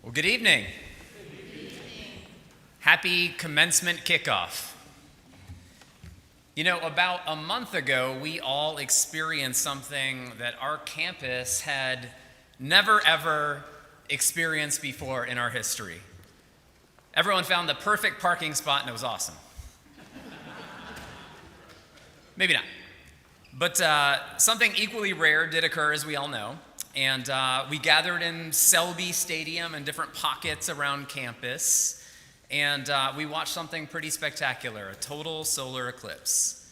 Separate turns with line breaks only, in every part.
Well, good evening. Happy commencement kickoff. You know, about a month ago, we all experienced something that our campus had never ever experienced before in our history. Everyone found the perfect parking spot and it was awesome. Maybe not. But something equally rare did occur, as we all know. And we gathered in Selby Stadium and different pockets around campus. And we watched something pretty spectacular, a total solar eclipse.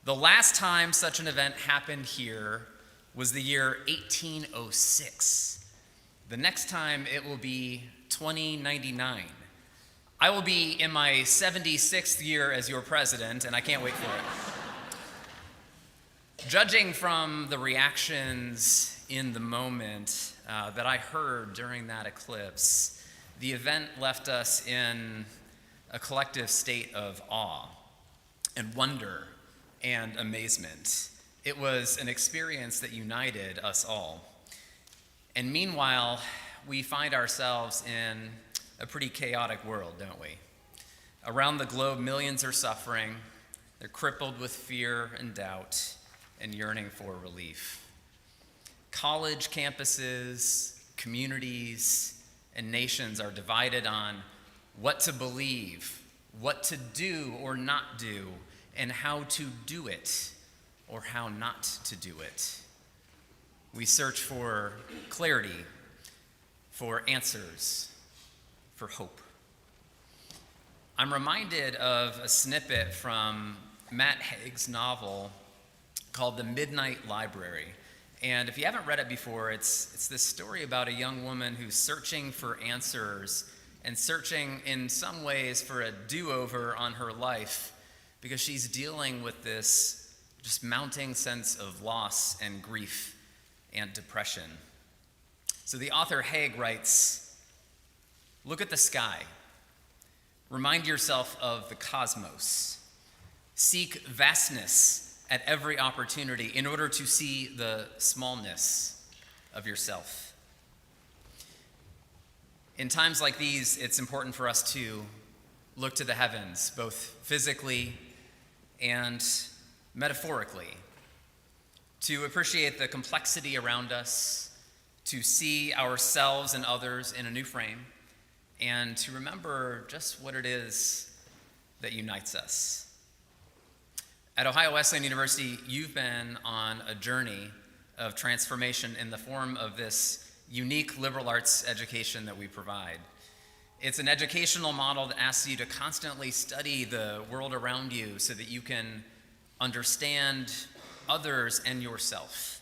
The last time such an event happened here was the year 1806. The next time it will be 2099. I will be in my 76th year as your president, and I can't wait for it. Judging from the reactions in the moment that I heard during that eclipse, the event left us in a collective state of awe and wonder and amazement. It was an experience that united us all. And meanwhile, we find ourselves in a pretty chaotic world, don't we? Around the globe, millions are suffering. They're crippled with fear and doubt and yearning for relief. College campuses, communities, and nations are divided on what to believe, what to do or not do, and how to do it or how not to do it. We search for clarity, for answers, for hope. I'm reminded of a snippet from Matt Haig's novel called The Midnight Library. And if you haven't read it before, it's this story about a young woman who's searching for answers and searching in some ways for a do-over on her life because she's dealing with this just mounting sense of loss and grief and depression. So the author Haig writes, "Look at the sky. Remind yourself of the cosmos. Seek vastness at every opportunity in order to see the smallness of yourself." In times like these, it's important for us to look to the heavens, both physically and metaphorically, to appreciate the complexity around us, to see ourselves and others in a new frame, and to remember just what it is that unites us. At Ohio Wesleyan University, you've been on a journey of transformation in the form of this unique liberal arts education that we provide. It's an educational model that asks you to constantly study the world around you so that you can understand others and yourself,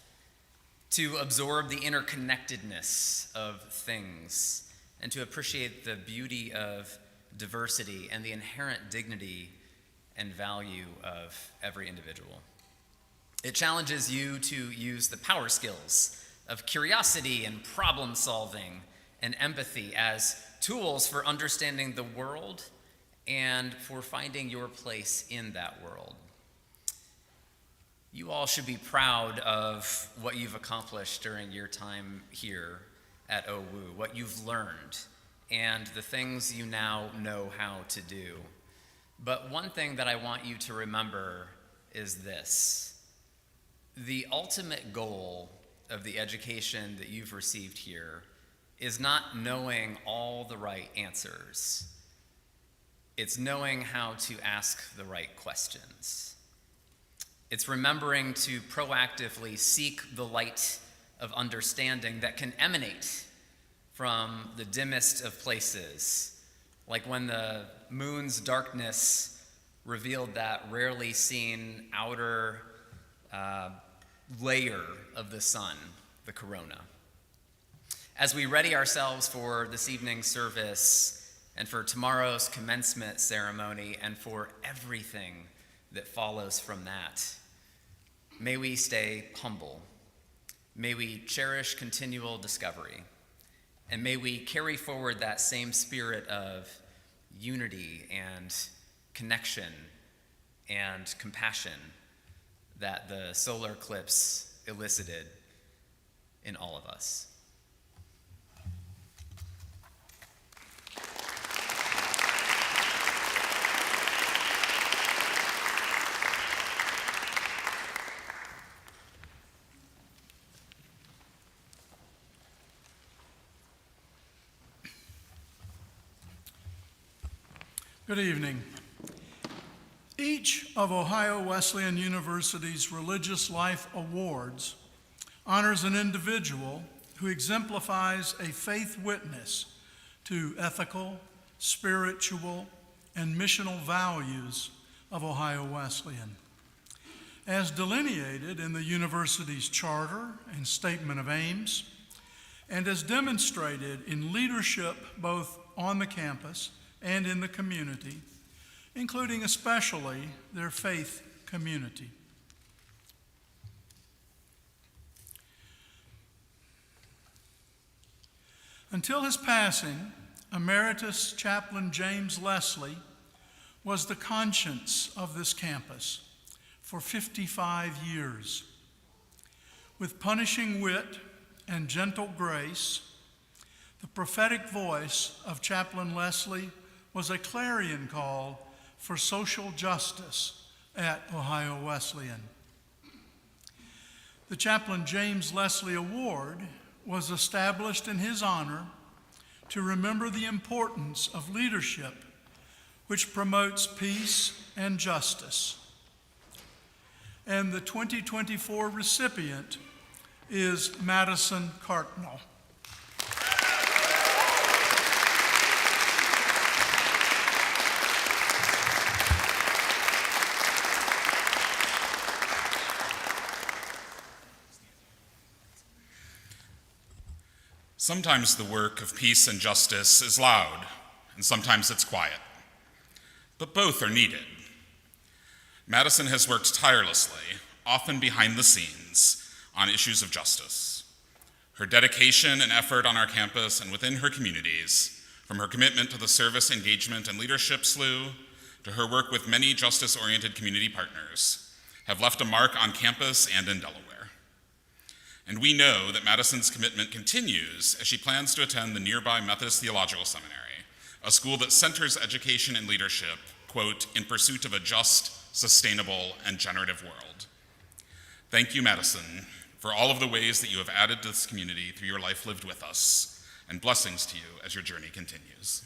to absorb the interconnectedness of things, and to appreciate the beauty of diversity and the inherent dignity and value of every individual. It challenges you to use the power skills of curiosity and problem solving and empathy as tools for understanding the world and for finding your place in that world. You all should be proud of what you've accomplished during your time here at OWU, what you've learned, and the things you now know how to do. But one thing that I want you to remember is this: the ultimate goal of the education that you've received here is not knowing all the right answers. It's knowing how to ask the right questions. It's remembering to proactively seek the light of understanding that can emanate from the dimmest of places, like when the moon's darkness revealed that rarely seen outer layer of the sun, the corona. As we ready ourselves for this evening's service and for tomorrow's commencement ceremony and for everything that follows from that, may we stay humble. May we cherish continual discovery. And may we carry forward that same spirit of unity and connection and compassion that the solar eclipse elicited in all of us.
Good evening. Each of Ohio Wesleyan University's Religious Life Awards honors an individual who exemplifies a faith witness to ethical, spiritual, and missional values of Ohio Wesleyan. As delineated in the university's charter and statement of aims, and as demonstrated in leadership both on the campus and in the community, including especially their faith community. Until his passing, Emeritus Chaplain James Leslie was the conscience of this campus for 55 years. With punishing wit and gentle grace, the prophetic voice of Chaplain Leslie was a clarion call for social justice at Ohio Wesleyan. The Chaplain James Leslie Award was established in his honor to remember the importance of leadership which promotes peace and justice. And the 2024 recipient is Madison Cartnell.
Sometimes the work of peace and justice is loud, and sometimes it's quiet. But both are needed. Madison has worked tirelessly, often behind the scenes, on issues of justice. Her dedication and effort on our campus and within her communities, from her commitment to the service, engagement, and leadership slew, to her work with many justice-oriented community partners, have left a mark on campus and in Delaware. And we know that Madison's commitment continues as she plans to attend the nearby Methodist Theological Seminary, a school that centers education and leadership, quote, in pursuit of a just, sustainable, and generative world. Thank you, Madison, for all of the ways that you have added to this community through your life lived with us, and blessings to you as your journey continues.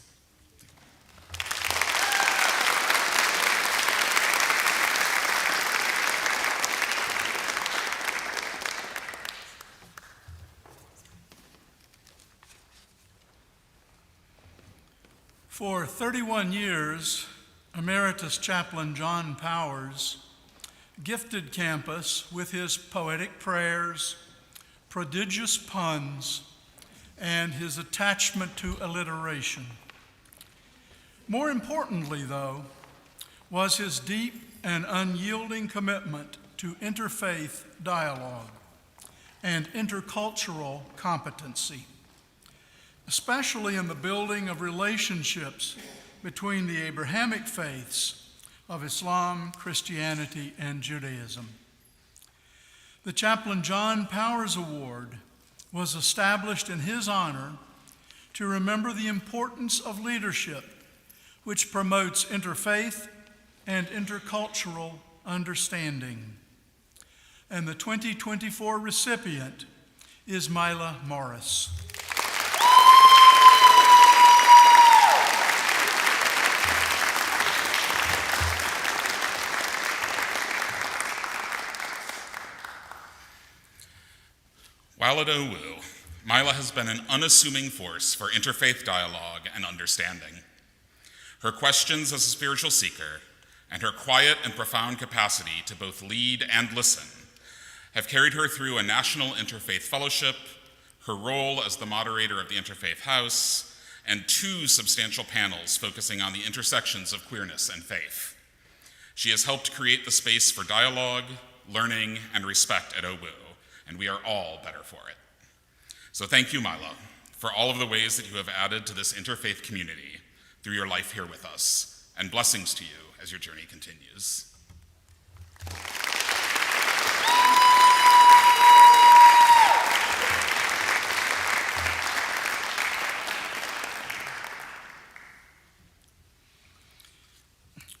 For 31 years, Emeritus Chaplain John Powers gifted campus with his poetic prayers, prodigious puns, and his attachment to alliteration. More importantly, though, was his deep and unyielding commitment to interfaith dialogue and intercultural competency, especially in the building of relationships between the Abrahamic faiths of Islam, Christianity, and Judaism. The Chaplain John Powers Award was established in his honor to remember the importance of leadership, which promotes interfaith and intercultural understanding. And the 2024 recipient is Mila Morris.
While at OWU, Mila has been an unassuming force for interfaith dialogue and understanding. Her questions as a spiritual seeker and her quiet and profound capacity to both lead and listen have carried her through a national interfaith fellowship, her role as the moderator of the Interfaith House, and 2 substantial panels focusing on the intersections of queerness and faith. She has helped create the space for dialogue, learning, and respect at OWU, and we are all better for it. So thank you, Mila, for all of the ways that you have added to this interfaith community through your life here with us, and blessings to you as your journey continues.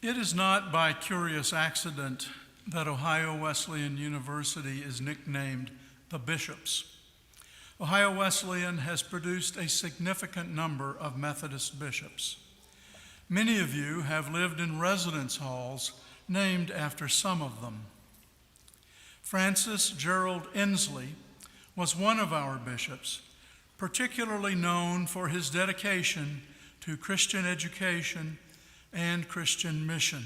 It is not by curious accident that Ohio Wesleyan University is nicknamed the Bishops. Ohio Wesleyan has produced a significant number of Methodist bishops. Many of you have lived in residence halls named after some of them. Francis Gerald Inslee was one of our bishops, particularly known for his dedication to Christian education and Christian mission.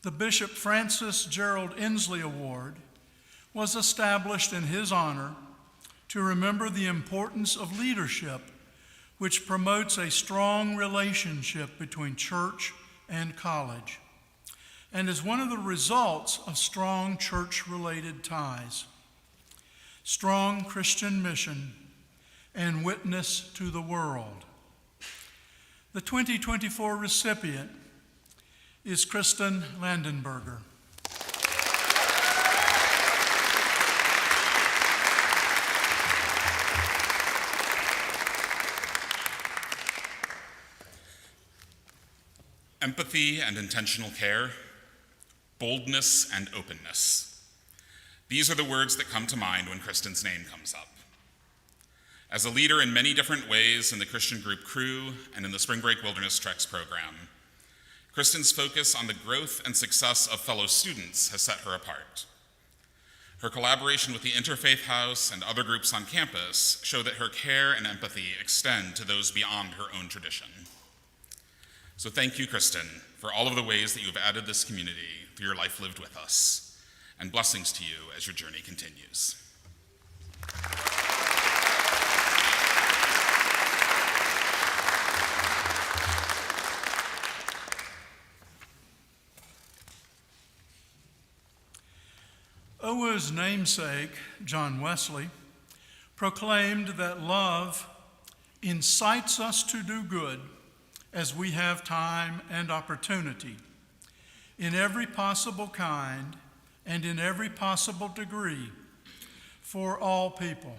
The Bishop Francis Gerald Inslee Award was established in his honor to remember the importance of leadership, which promotes a strong relationship between church and college, and is one of the results of strong church-related ties, strong Christian mission, and witness to the world. The 2024 recipient is Kristen Landenberger.
Empathy and intentional care, boldness and openness. These are the words that come to mind when Kristen's name comes up. As a leader in many different ways in the Christian group Crew and in the Spring Break Wilderness Treks program, Kristen's focus on the growth and success of fellow students has set her apart. Her collaboration with the Interfaith House and other groups on campus show that her care and empathy extend to those beyond her own tradition. So thank you, Kristen, for all of the ways that you have added this community through your life lived with us, and blessings to you as your journey continues.
OWU's namesake, John Wesley, proclaimed that love incites us to do good as we have time and opportunity, in every possible kind and in every possible degree, for all people.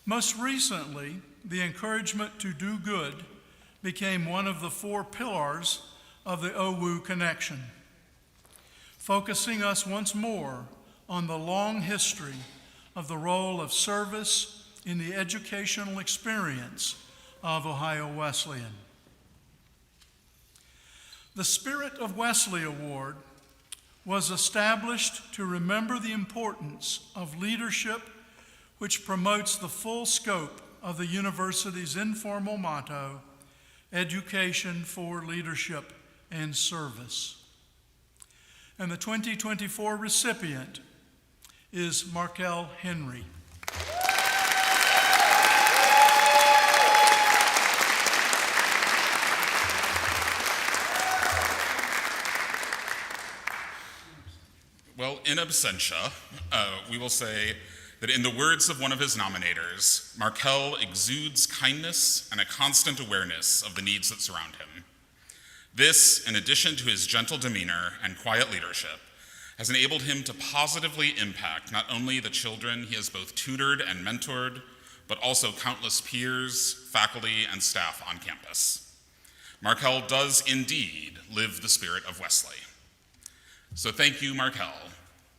Most recently, the encouragement to do good became one of the 4 pillars of the OWU Connection, focusing us once more on the long history of the role of service in the educational experience of Ohio Wesleyan. The Spirit of Wesley Award was established to remember the importance of leadership, which promotes the full scope of the university's informal motto, Education for Leadership and Service. And the 2024 recipient is Markel Henry.
Well, in absentia, we will say that in the words of one of his nominators, Markel exudes kindness and a constant awareness of the needs that surround him. This, in addition to his gentle demeanor and quiet leadership, has enabled him to positively impact not only the children he has both tutored and mentored, but also countless peers, faculty, and staff on campus. Markel does indeed live the spirit of Wesley. So thank you, Markel,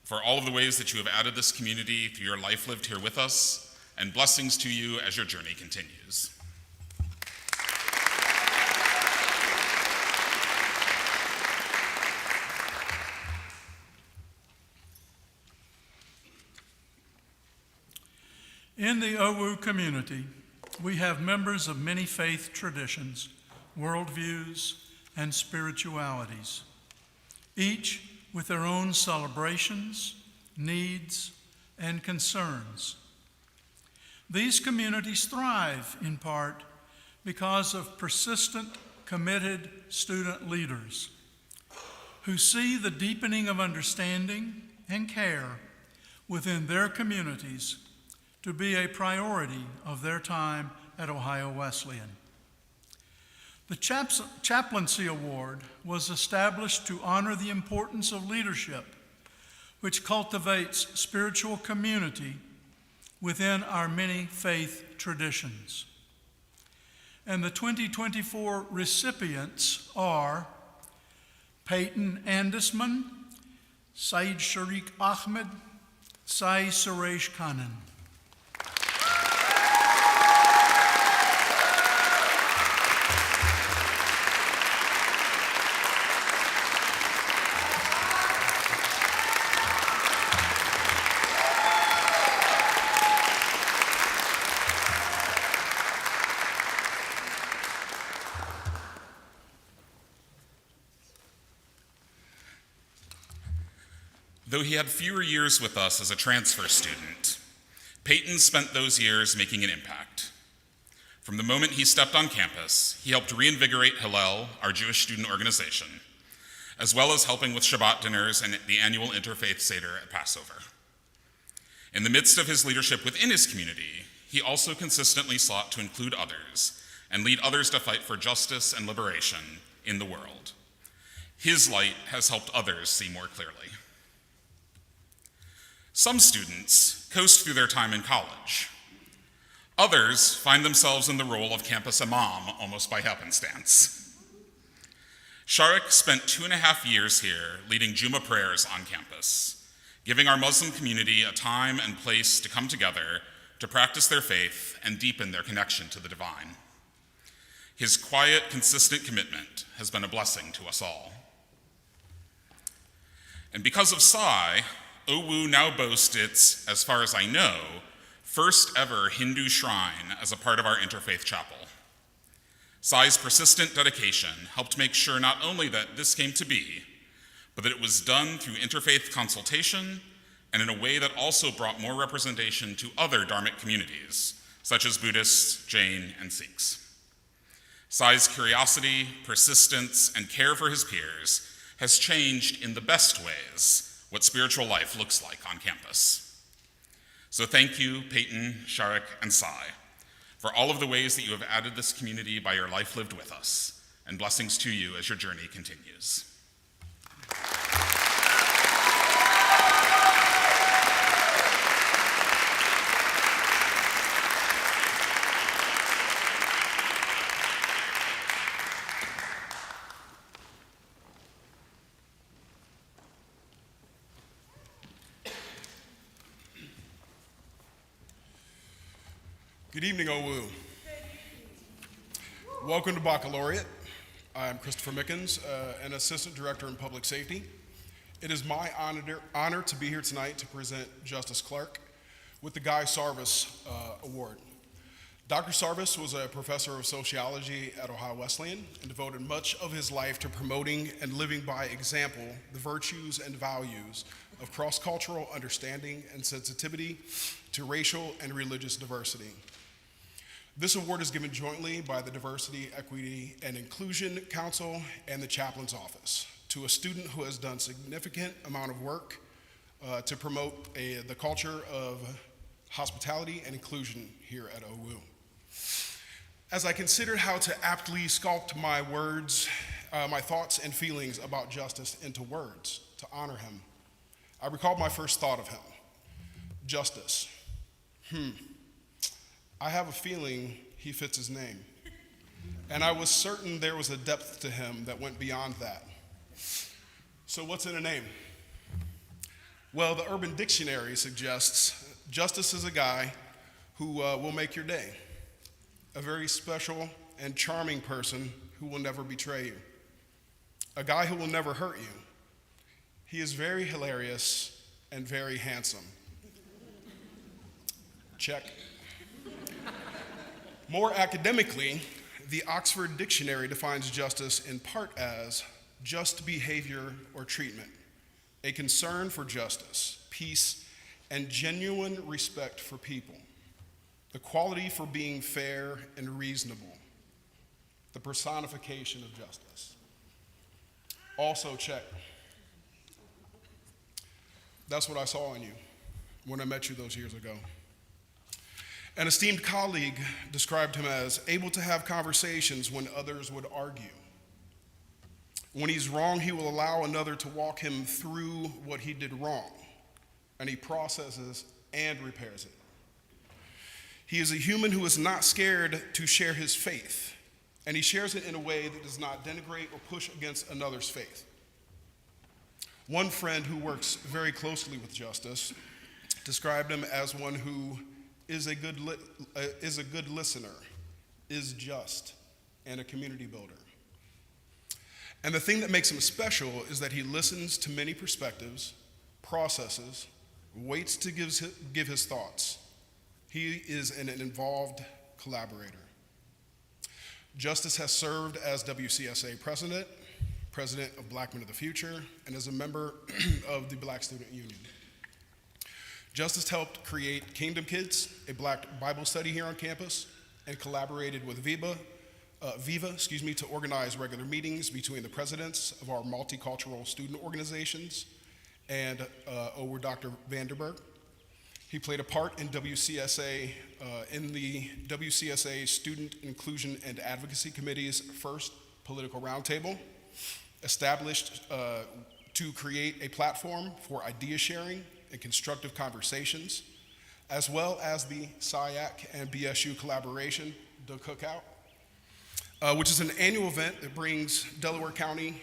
for all of the ways that you have added this community through your life lived here with us, and blessings to you as your journey continues.
In the OWU community, we have members of many faith traditions, worldviews, and spiritualities, each with their own celebrations, needs, and concerns. These communities thrive in part because of persistent, committed student leaders who see the deepening of understanding and care within their communities to be a priority of their time at Ohio Wesleyan. The Chaplaincy Award was established to honor the importance of leadership, which cultivates spiritual community within our many faith traditions. And the 2024 recipients are Peyton Andisman, Saeed Sharik Ahmed, Sai Suresh Khannan.
Though he had fewer years with us as a transfer student, Peyton spent those years making an impact. From the moment he stepped on campus, he helped reinvigorate Hillel, our Jewish student organization, as well as helping with Shabbat dinners and the annual Interfaith Seder at Passover. In the midst of his leadership within his community, he also consistently sought to include others and lead others to fight for justice and liberation in the world. His light has helped others see more clearly. Some students coast through their time in college. Others find themselves in the role of campus imam almost by happenstance. Sharik spent 2.5 years here leading Juma prayers on campus, giving our Muslim community a time and place to come together to practice their faith and deepen their connection to the divine. His quiet, consistent commitment has been a blessing to us all. And because of Sai, Owu now boasts its, as far as I know, first ever Hindu shrine as a part of our interfaith chapel. Sai's persistent dedication helped make sure not only that this came to be, but that it was done through interfaith consultation and in a way that also brought more representation to other dharmic communities, such as Buddhists, Jain, and Sikhs. Sai's curiosity, persistence, and care for his peers has changed in the best ways what spiritual life looks like on campus. So thank you, Peyton, Sharik, and Sai, for all of the ways that you have added this community by your life lived with us, and blessings to you as your journey continues.
Good evening, OWU. Welcome to Baccalaureate. I'm Christopher Mickens, an Assistant Director in Public Safety. It is my honor to be here tonight to present Justice Clark with the Guy Sarvis Award. Dr. Sarvis was a professor of sociology at Ohio Wesleyan and devoted much of his life to promoting and living by example the virtues and values of cross-cultural understanding and sensitivity to racial and religious diversity. This award is given jointly by the Diversity, Equity, and Inclusion Council and the Chaplain's Office to a student who has done significant amount of work to promote the culture of hospitality and inclusion here at OWU. As I considered how to aptly sculpt my words, my thoughts and feelings about justice into words to honor him, I recalled my first thought of him. Justice. I have a feeling he fits his name. And I was certain there was a depth to him that went beyond that. So what's in a name? Well, the Urban Dictionary suggests justice is a guy who will make your day. A very special and charming person who will never betray you. A guy who will never hurt you. He is very hilarious and very handsome. Check. More academically, the Oxford Dictionary defines justice in part as just behavior or treatment, a concern for justice, peace, and genuine respect for people, the quality for being fair and reasonable, the personification of justice. Also check. That's what I saw in you when I met you those years ago. An esteemed colleague described him as able to have conversations when others would argue. When he's wrong, he will allow another to walk him through what he did wrong, and he processes and repairs it. He is a human who is not scared to share his faith, and he shares it in a way that does not denigrate or push against another's faith. One friend who works very closely with Justice described him as one who is a good listener, is just, and a community builder. And the thing that makes him special is that he listens to many perspectives, processes, waits to give his thoughts. He is an involved collaborator. Justice has served as WCSA president, president of Black Men of the Future, and is a member of the Black Student Union. Justice helped create Kingdom Kids, a Black Bible study here on campus, and collaborated with Viva, to organize regular meetings between the presidents of our multicultural student organizations and over Dr. Vanderberg. He played a part in WCSA, in the WCSA Student Inclusion and Advocacy Committee's first political roundtable, established to create a platform for idea sharing and constructive conversations, as well as the SIAC and BSU collaboration, the Cookout, which is an annual event that brings Delaware County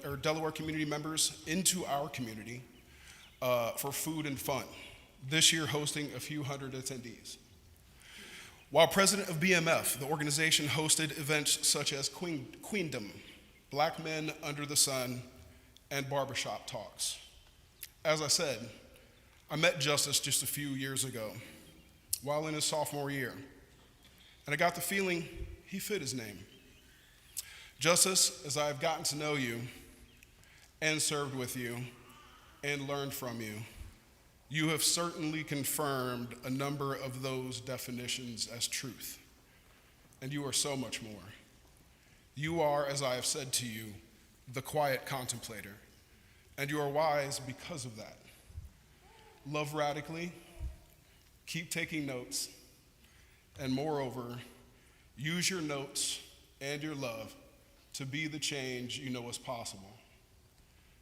or Delaware community members into our community for food and fun, this year hosting a few hundred attendees. While president of BMF, the organization hosted events such as Queendom, Black Men Under the Sun, and barbershop talks. As I said, I met Justice just a few years ago while in his sophomore year, and I got the feeling he fit his name. Justice, as I have gotten to know you and served with you and learned from you, you have certainly confirmed a number of those definitions as truth, and you are so much more. You are, as I have said to you, the quiet contemplator, and you are wise because of that. Love radically, keep taking notes, and moreover, use your notes and your love to be the change you know is possible.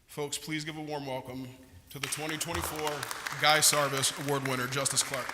Folks, please give a warm welcome to the 2024 Guy Sarvis Award winner, Justice Clark.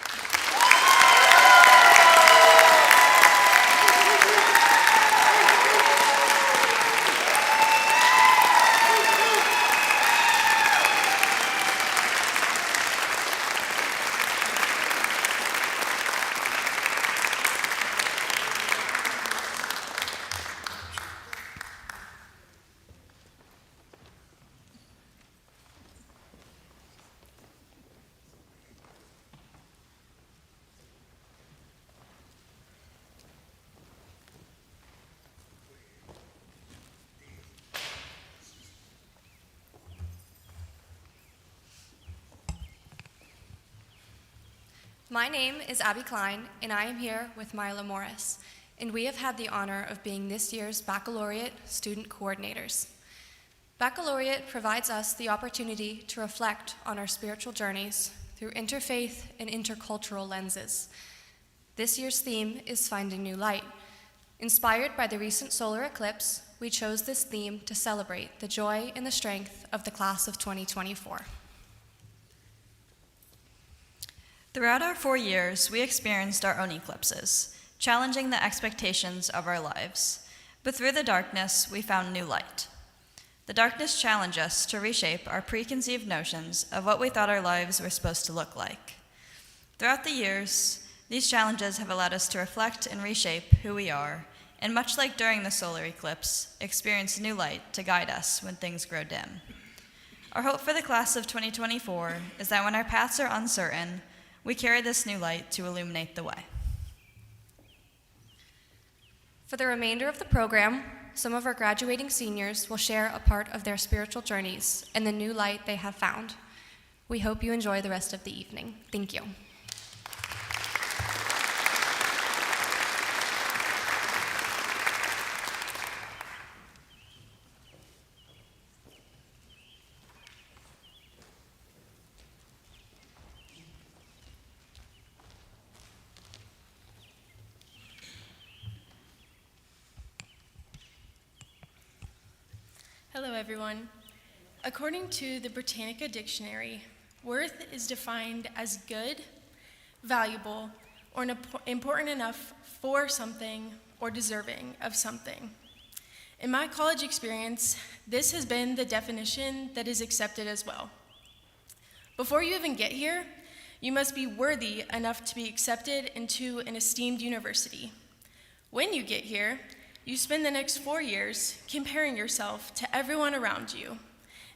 My name is Abby Klein, and I am here with Mila Morris, and we have had the honor of being this year's Baccalaureate student coordinators. Baccalaureate provides us the opportunity to reflect on our spiritual journeys through interfaith and intercultural lenses. This year's theme is Finding New Light. Inspired by the recent solar eclipse, we chose this theme to celebrate the joy and the strength of the class of 2024.
Throughout our 4 years, we experienced our own eclipses, challenging the expectations of our lives. But through the darkness, we found new light. The darkness challenged us to reshape our preconceived notions of what we thought our lives were supposed to look like. Throughout the years, these challenges have allowed us to reflect and reshape who we are, and much like during the solar eclipse, experience new light to guide us when things grow dim. Our hope for the class of 2024 is that when our paths are uncertain, we carry this new light to illuminate the way.
For the remainder of the program, some of our graduating seniors will share a part of their spiritual journeys and the new light they have found. We hope you enjoy the rest of the evening. Thank you.
Hello, everyone. According to the Britannica Dictionary, worth is defined as good, valuable, or important enough for something or deserving of something. In my college experience, this has been the definition that is accepted as well. Before you even get here, you must be worthy enough to be accepted into an esteemed university. When you get here, you spend the next 4 years comparing yourself to everyone around you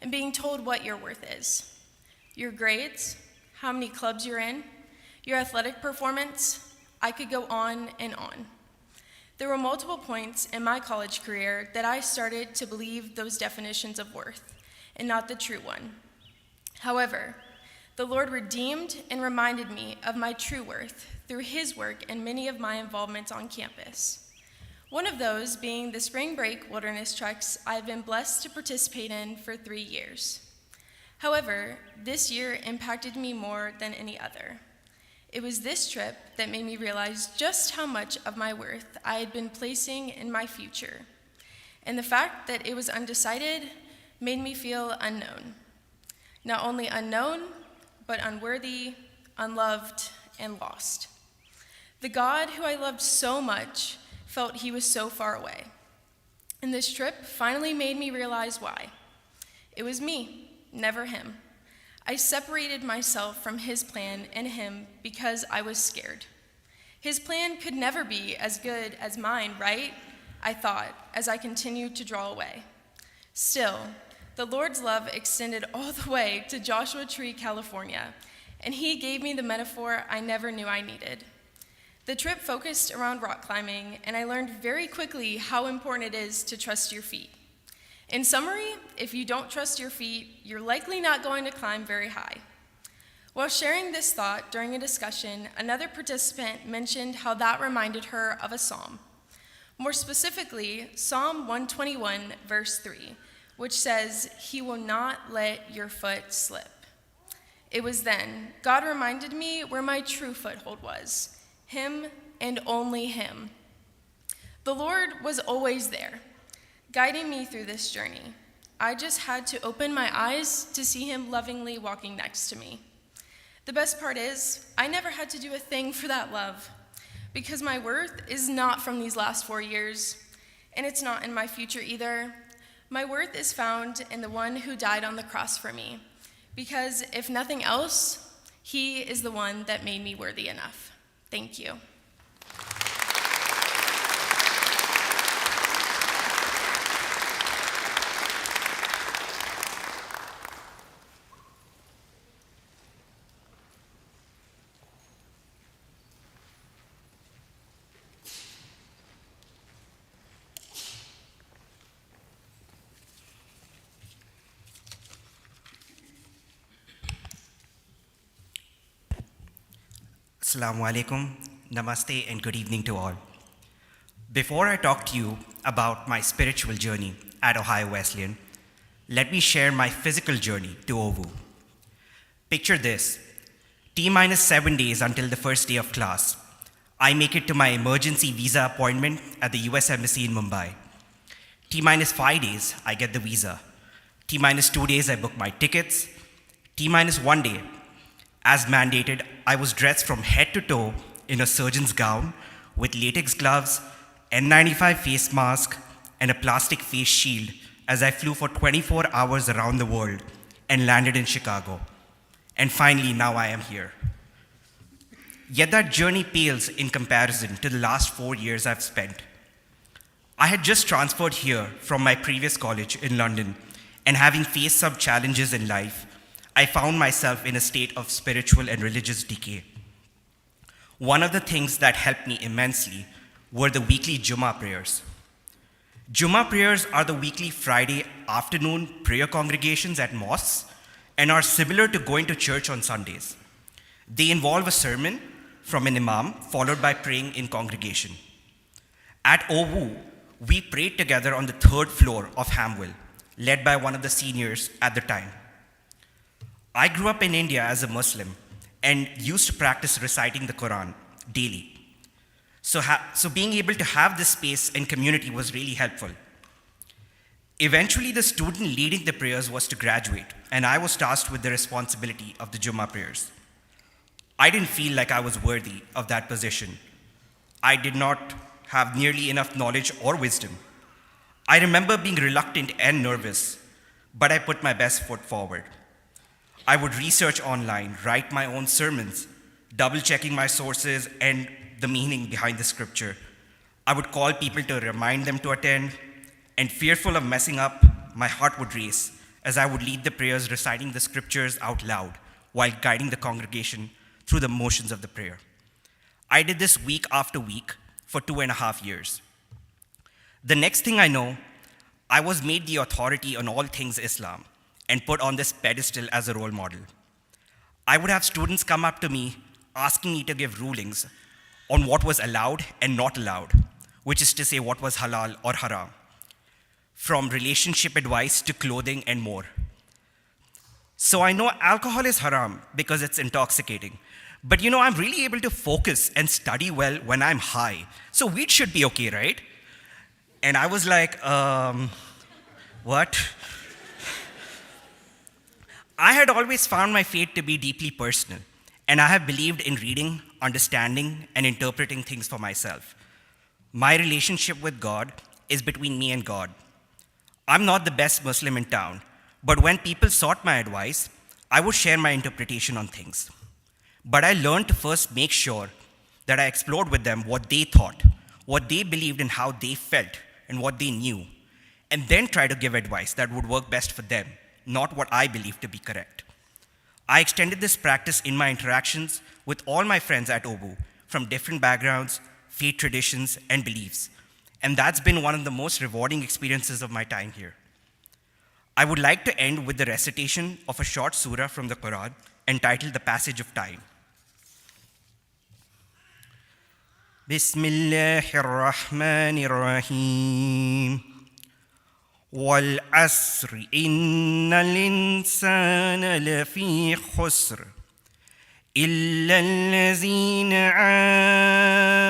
and being told what your worth is. Your grades, how many clubs you're in, your athletic performance, I could go on and on. There were multiple points in my college career that I started to believe those definitions of worth and not the true one. However, the Lord redeemed and reminded me of my true worth through his work and many of my involvements on campus. One of those being the spring break wilderness treks I've been blessed to participate in for 3 years. However, this year impacted me more than any other. It was this trip that made me realize just how much of my worth I had been placing in my future. And the fact that it was undecided made me feel unknown. Not only unknown, but unworthy, unloved, and lost. The God who I loved so much felt he was so far away. And this trip finally made me realize why. It was me, never him. I separated myself from his plan and him because I was scared. His plan could never be as good as mine, right? I thought, as I continued to draw away. Still, the Lord's love extended all the way to Joshua Tree, California, and he gave me the metaphor I never knew I needed. The trip focused around rock climbing, and I learned very quickly how important it is to trust your feet. In summary, if you don't trust your feet, you're likely not going to climb very high. While sharing this thought during a discussion, another participant mentioned how that reminded her of a psalm. More specifically, Psalm 121, verse 3, which says, "He will not let your foot slip." It was then God reminded me where my true foothold was, him and only him. The Lord was always there, guiding me through this journey. I just had to open my eyes to see him lovingly walking next to me. The best part is, I never had to do a thing for that love, because my worth is not from these last 4 years, and it's not in my future either. My worth is found in the one who died on the cross for me, because if nothing else, he is the one that made me worthy enough. Thank you.
Assalamu alaikum, namaste, and good evening to all. Before I talk to you about my spiritual journey at Ohio Wesleyan, let me share my physical journey to OVU. Picture this, T-minus 7 days until the first day of class. I make it to my emergency visa appointment at the US Embassy in Mumbai. T-minus 5 days, I get the visa. T-minus 2 days, I book my tickets. T-minus 1 day, as mandated, I was dressed from head to toe in a surgeon's gown with latex gloves, N95 face mask, and a plastic face shield as I flew for 24 hours around the world and landed in Chicago. And finally, now I am here. Yet that journey pales in comparison to the last 4 years I've spent. I had just transferred here from my previous college in London, and having faced some challenges in life, I found myself in a state of spiritual and religious decay. One of the things that helped me immensely were the weekly Jummah prayers. Jummah prayers are the weekly Friday afternoon prayer congregations at mosques and are similar to going to church on Sundays. They involve a sermon from an imam followed by praying in congregation. At OVU, we prayed together on the 3rd floor of Hamwell, led by one of the seniors at the time. I grew up in India as a Muslim and used to practice reciting the Quran daily. So being able to have this space and community was really helpful. Eventually, the student leading the prayers was to graduate, and I was tasked with the responsibility of the Jummah prayers. I didn't feel like I was worthy of that position. I did not have nearly enough knowledge or wisdom. I remember being reluctant and nervous, but I put my best foot forward. I would research online, write my own sermons, double-checking my sources and the meaning behind the scripture. I would call people to remind them to attend, and fearful of messing up, my heart would race as I would lead the prayers reciting the scriptures out loud while guiding the congregation through the motions of the prayer. I did this week after week for 2.5 years, The next thing I know, I was made the authority on all things Islam and put on this pedestal as a role model. I would have students come up to me asking me to give rulings on what was allowed and not allowed, which is to say what was halal or haram, from relationship advice to clothing and more. So I know alcohol is haram because it's intoxicating. But I'm really able to focus and study well when I'm high. So weed should be okay, right? And I was like, what? I had always found my faith to be deeply personal, and I have believed in reading, understanding, and interpreting things for myself. My relationship with God is between me and God. I'm not the best Muslim in town, but when people sought my advice, I would share my interpretation on things. But I learned to first make sure that I explored with them what they thought, what they believed, and how they felt, and what they knew, and then try to give advice that would work best for them, not what I believed to be correct. I extended this practice in my interactions with all my friends at OBU from different backgrounds, faith traditions, and beliefs, and that's been one of the most rewarding experiences of my time here. I would like to end with the recitation of a short surah from the Quran entitled The Passage of Time. Bismillahir Rahmanir Rahim. والعصر إن الإنسان لفي خسر إلا الذين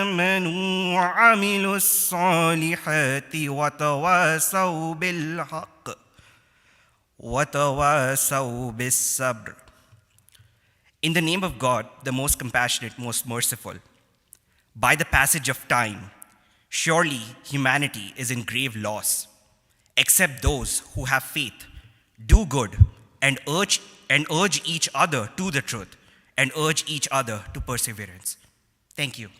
آمنوا وعملوا الصالحات وتواصوا بالحق وتواصوا بالصبر. In the name of God, the most compassionate, most merciful, by the passage of time, surely humanity is in grave loss. Except those who have faith, do good, and urge each other to the truth, and urge each other to perseverance. Thank you.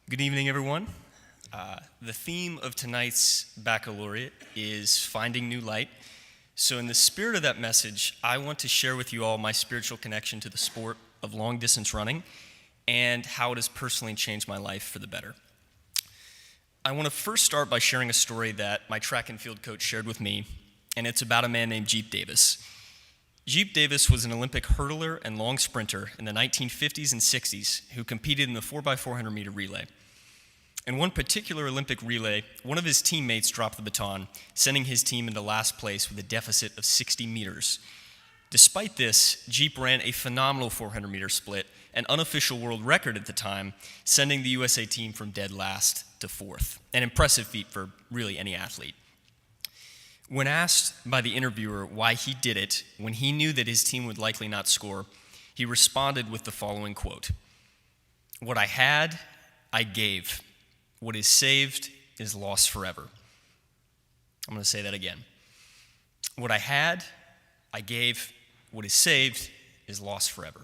Good evening, everyone. The theme of tonight's baccalaureate is finding new light. So in the spirit of that message, I want to share with you all my spiritual connection to the sport of long-distance running and how it has personally changed my life for the better. I want to first start by sharing a story that my track and field coach shared with me, and it's about a man named Jeep Davis. Jeep Davis was an Olympic hurdler and long sprinter in the 1950s and 60s who competed in the 4x400 meter relay. In one particular Olympic relay, one of his teammates dropped the baton, sending his team into last place with a deficit of 60 meters. Despite this, Jeep ran a phenomenal 400 meter split, an unofficial world record at the time, sending the USA team from dead last to fourth, an impressive feat for really any athlete. When asked by the interviewer why he did it when he knew that his team would likely not score, he responded with the following quote: "What I had, I gave. What is saved is lost forever." I'm going to say that again. What I had, I gave. What is saved is lost forever.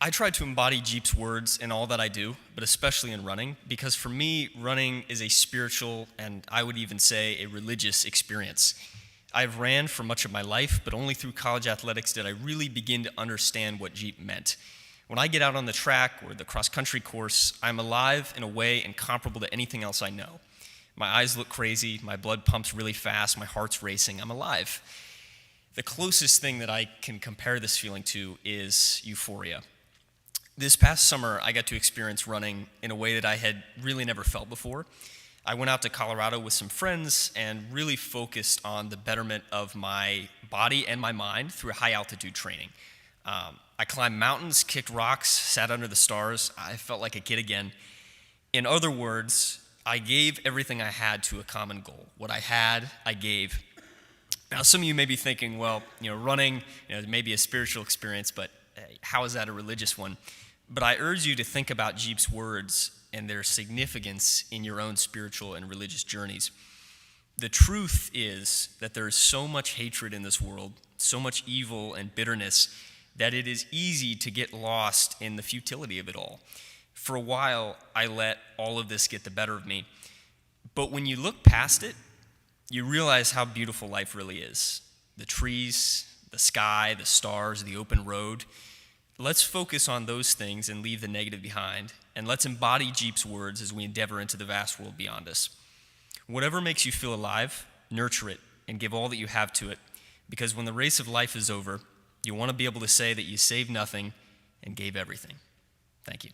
I try to embody Jeep's words in all that I do, but especially in running, because for me, running is a spiritual and I would even say a religious experience. I've ran for much of my life, but only through college athletics did I really begin to understand what Jeep meant. When I get out on the track or the cross-country course, I'm alive in a way incomparable to anything else I know. My eyes look crazy, my blood pumps really fast, my heart's racing, I'm alive. The closest thing that I can compare this feeling to is euphoria. This past summer, I got to experience running in a way that I had really never felt before. I went out to Colorado with some friends and really focused on the betterment of my body and my mind through high-altitude training. I climbed mountains, kicked rocks, sat under the stars. I felt like a kid again. In other words, I gave everything I had to a common goal. What I had, I gave. Now, some of you may be thinking, well, running, may be a spiritual experience, but how is that a religious one? But I urge you to think about Jeep's words and their significance in your own spiritual and religious journeys. The truth is that there is so much hatred in this world, so much evil and bitterness, that it is easy to get lost in the futility of it all. For a while, I let all of this get the better of me. But when you look past it, you realize how beautiful life really is. The trees, the sky, the stars, the open road. Let's focus on those things and leave the negative behind, and let's embody Jeep's words as we endeavor into the vast world beyond us. Whatever makes you feel alive, nurture it and give all that you have to it, because when the race of life is over, you want to be able to say that you saved nothing and gave everything. Thank you.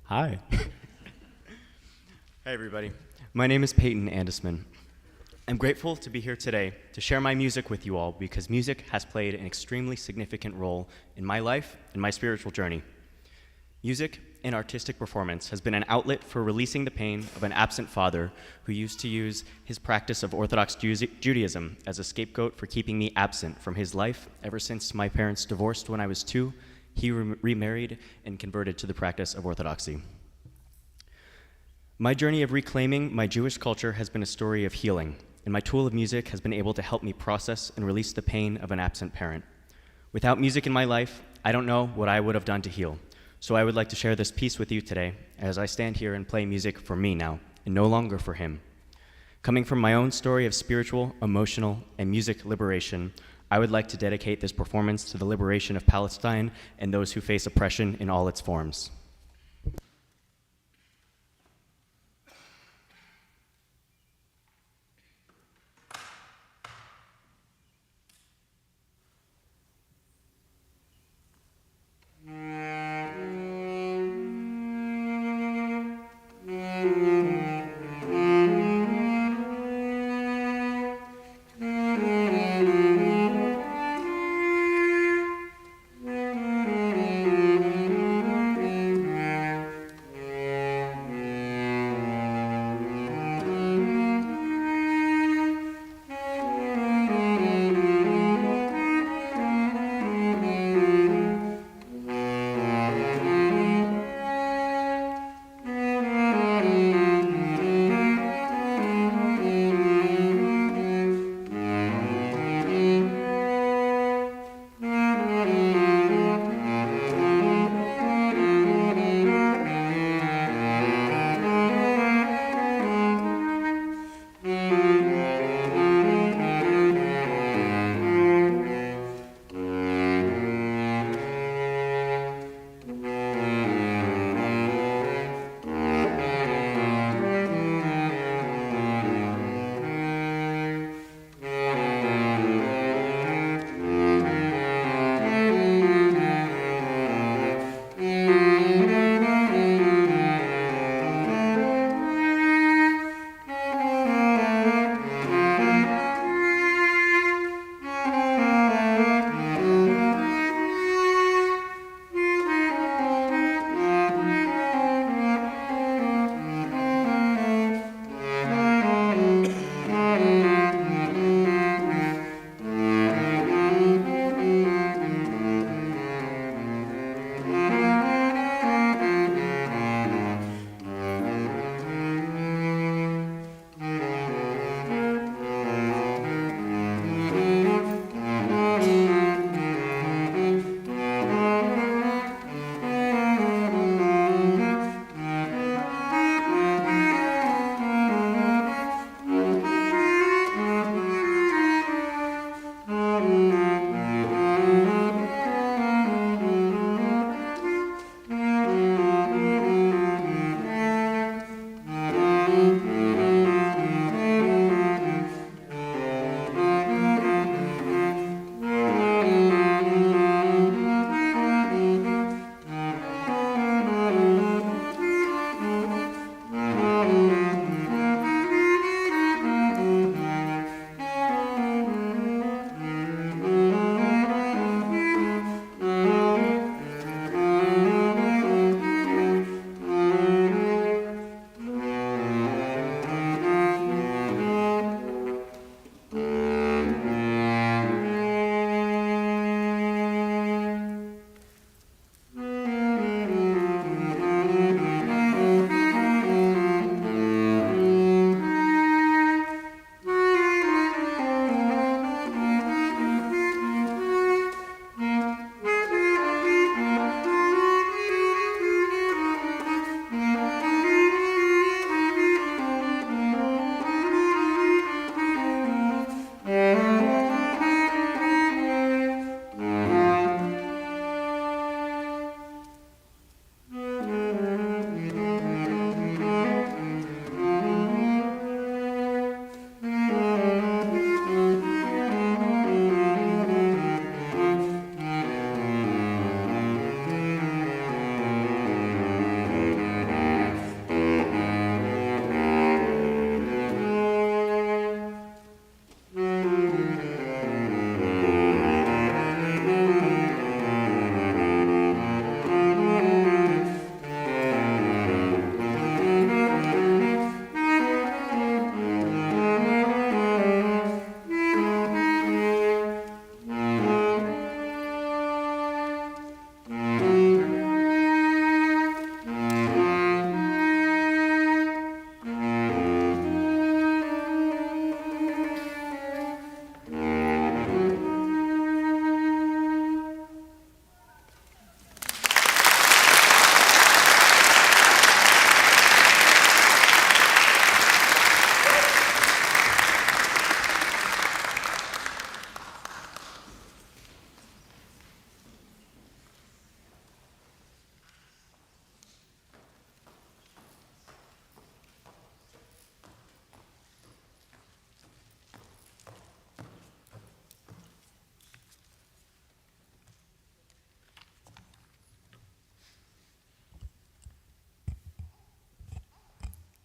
Hi. Hey, everybody. My name is Peyton Andesman. I'm grateful to be here today to share my music with you all because music has played an extremely significant role in my life and my spiritual journey. Music and artistic performance has been an outlet for releasing the pain of an absent father who used to use his practice of Orthodox Judaism as a scapegoat for keeping me absent from his life ever since my parents divorced when I was 2. He remarried and converted to the practice of Orthodoxy. My journey of reclaiming my Jewish culture has been a story of healing, and my tool of music has been able to help me process and release the pain of an absent parent. Without music in my life, I don't know what I would have done to heal, so I would like to share this piece with you today as I stand here and play music for me now, and no longer for him. Coming from my own story of spiritual, emotional, and music liberation, I would like to dedicate this performance to the liberation of Palestine and those who face oppression in all its forms.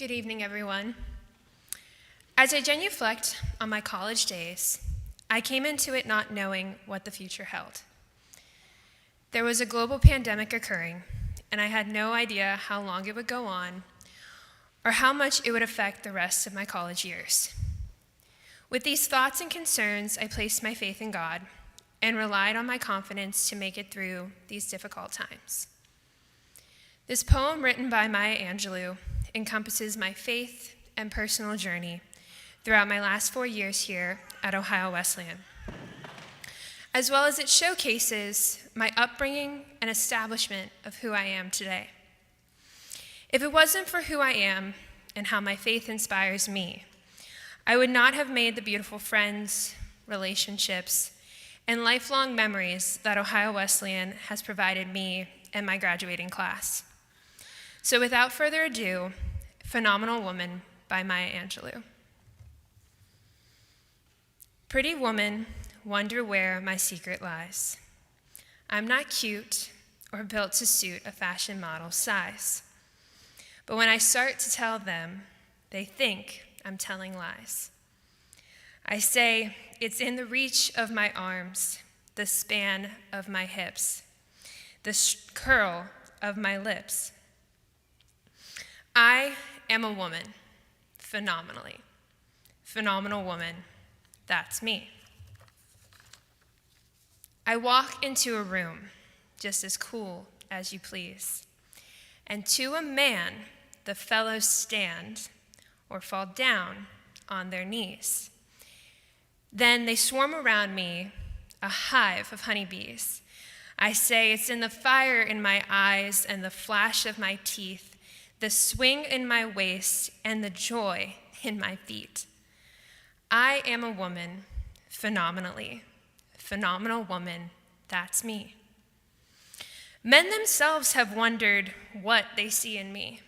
Good evening, everyone. As I genuflect on my college days, I came into it not knowing what the future held. There was a global pandemic occurring, and I had no idea how long it would go on or how much it would affect the rest of my college years. With these thoughts and concerns, I placed my faith in God and relied on my confidence to make it through these difficult times. This poem, written by Maya Angelou, encompasses my faith and personal journey throughout my last 4 years here at Ohio Wesleyan, as well as it showcases my upbringing and establishment of who I am today. If it wasn't for who I am and how my faith inspires me, I would not have made the beautiful friends, relationships, and lifelong memories that Ohio Wesleyan has provided me and my graduating class. So without further ado, Phenomenal Woman by Maya Angelou. Pretty woman, wonder where my secret lies. I'm not cute or built to suit a fashion model's size. But when I start to tell them, they think I'm telling lies. I say it's in the reach of my arms, the span of my hips, the curl of my lips. I am a woman, phenomenally. Phenomenal woman, that's me. I walk into a room just as cool as you please, and to a man the fellows stand or fall down on their knees. Then they swarm around me, a hive of honeybees. I say it's in the fire in my eyes and the flash of my teeth, the swing in my waist and the joy in my feet. I am a woman, phenomenally. Phenomenal woman, that's me. Men themselves have wondered what they see in me.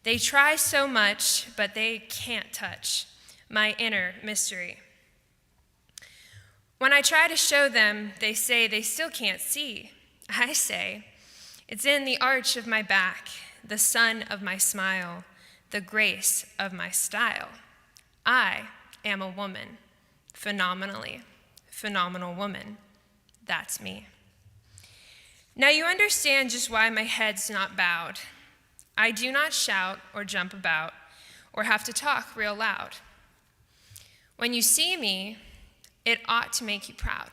They try so much, but they can't touch my inner mystery. When I try to show them, they say they still can't see. I say, it's in the arch of my back, the sun of my smile, the grace of my style. I am a woman, phenomenally. Phenomenal woman, that's me. Now you understand just why my head's not bowed. I do not shout or jump about or have to talk real loud. When you see me, it ought to make you proud.